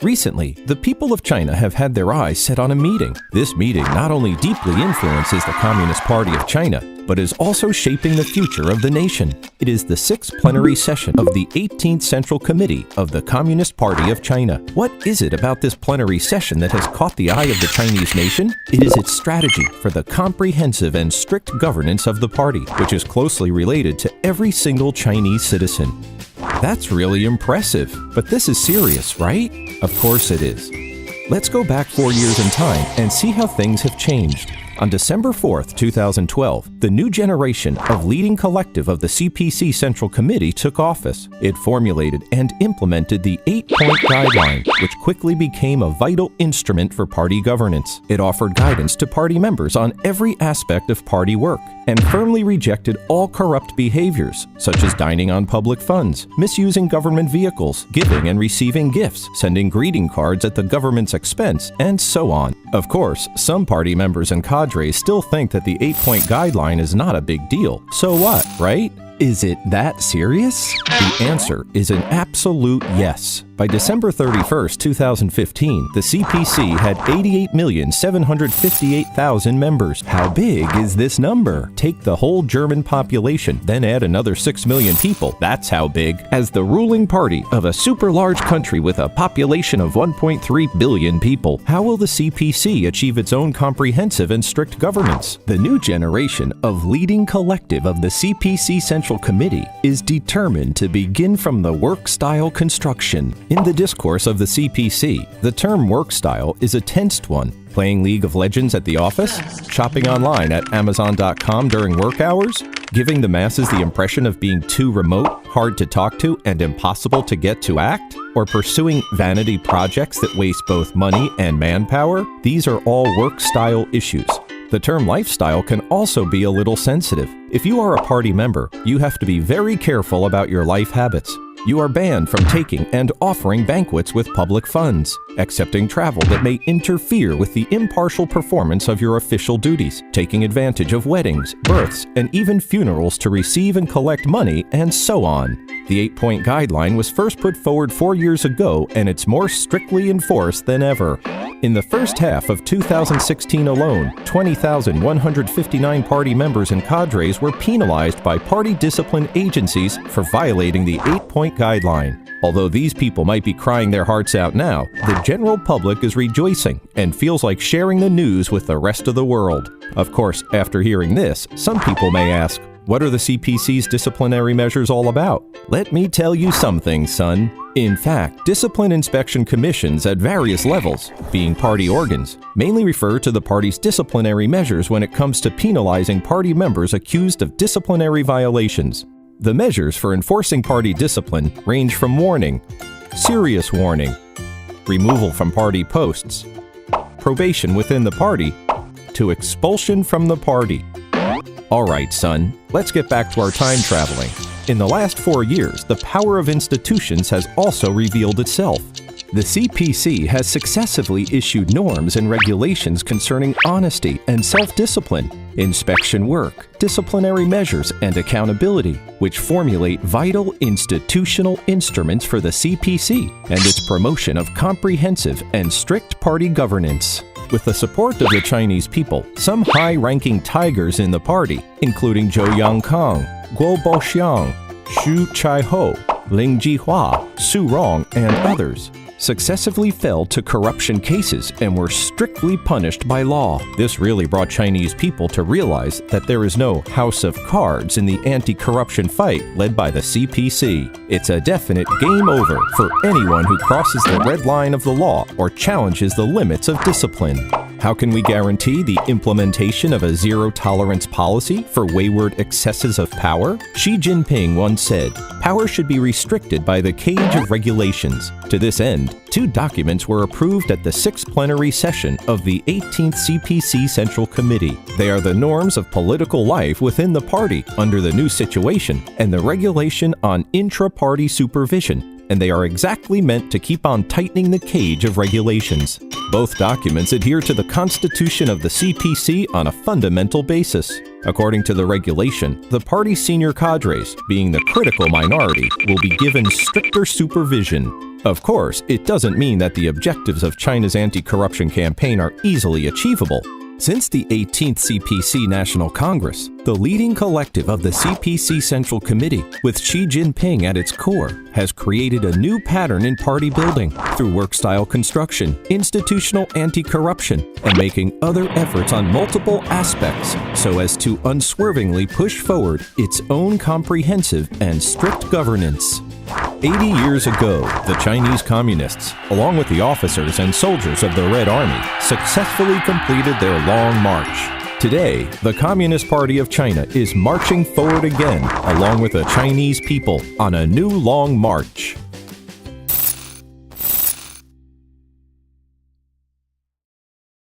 Recently, the people of China have had their eyes set on a meeting. This meeting not only deeply influences the Communist Party of China, but is also shaping the future of the nation. It is the 6th plenary session of the 18th Central Committee of the Communist Party of China. What is it about this plenary session that has caught the eye of the Chinese nation? It is its strategy for the comprehensive and strict governance of the party, which is closely related to every single Chinese citizen. That's really impressive, but this is serious, right? Of course it is. Let's go back 4 years in time and see how things have changed. On December 4th, 2012, the new generation of leading collective of the CPC Central Committee took office. It formulated and implemented the 8-point guideline, which quickly became a vital instrument for party governance. It offered guidance to party members on every aspect of party work and firmly rejected all corrupt behaviors, such as dining on public funds, misusing government vehicles, giving and receiving gifts, sending greeting cards at the government's expense, and so on. Of course, some party members and cadres still think that the 8-point guideline is not a big deal. So what, right? Is it that serious? The answer is an absolute yes. By December 31st, 2015, the CPC had 88,758,000 members. How big is this number? Take the whole German population, then add another 6 million people. That's how big. As the ruling party of a super large country with a population of 1.3 billion people, how will the CPC achieve its own comprehensive and strict governance? The new generation of leading collective of the CPC Central Committee is determined to begin from the work style construction. In the discourse of the CPC, the term work style is a tensed one. Playing League of Legends at the office? Shopping online at Amazon.com during work hours? Giving the masses the impression of being too remote, hard to talk to, and impossible to get to act? Or pursuing vanity projects that waste both money and manpower? These are all work style issues. The term lifestyle can also be a little sensitive. If you are a party member, you have to be very careful about your life habits. You are banned from taking and offering banquets with public funds, accepting travel that may interfere with the impartial performance of your official duties, taking advantage of weddings, births, and even funerals to receive and collect money, and so on. The 8-point guideline was first put forward 4 years ago, and it's more strictly enforced than ever. In the first half of 2016 alone, 20,159 party members and cadres were penalized by party discipline agencies for violating the 8-point guideline. Although these people might be crying their hearts out now, the general public is rejoicing and feels like sharing the news with the rest of the world. Of course, after hearing this, some people may ask, what are the CPC's disciplinary measures all about? Let me tell you something, son. In fact, discipline inspection commissions at various levels, being party organs, mainly refer to the party's disciplinary measures when it comes to penalizing party members accused of disciplinary violations. The measures for enforcing party discipline range from warning, serious warning, removal from party posts, probation within the party, to expulsion from the party. All right, son, let's get back to our time traveling. In the last 4 years, the power of institutions has also revealed itself. The CPC has successively issued norms and regulations concerning honesty and self-discipline, inspection work, disciplinary measures, and accountability, which formulate vital institutional instruments for the CPC and its promotion of comprehensive and strict party governance. With the support of the Chinese people, some high-ranking tigers in the party, including Zhou Yangkang, Guo Boxiang, Xu Chaiho, Ling Jihua, Su Rong, and others, successively fell to corruption cases and were strictly punished by law. This really brought Chinese people to realize that there is no house of cards in the anti-corruption fight led by the CPC. It's a definite game over for anyone who crosses the red line of the law or challenges the limits of discipline. How can we guarantee the implementation of a zero-tolerance policy for wayward excesses of power? Xi Jinping once said, "Power should be restricted by the cage of regulations." To this end, 2 documents were approved at the 6th plenary session of the 18th CPC Central Committee. They are the norms of political life within the party under the new situation and the regulation on intra-party supervision. and they are exactly meant to keep on tightening the cage of regulations. Both documents adhere to the constitution of the CPC on a fundamental basis. According to the regulation, the party's senior cadres, being the critical minority, will be given stricter supervision. Of course, it doesn't mean that the objectives of China's anti-corruption campaign are easily achievable. Since the 18th CPC National Congress, the leading collective of the CPC Central Committee, with Xi Jinping at its core, has created a new pattern in party building through work-style construction, institutional anti-corruption, and making other efforts on multiple aspects so as to unswervingly push forward its own comprehensive and strict governance. 80 years ago, the Chinese Communists, along with the officers and soldiers of the Red Army, successfully completed their long march. Today, the Communist Party of China is marching forward again, along with the Chinese people, on a new long march.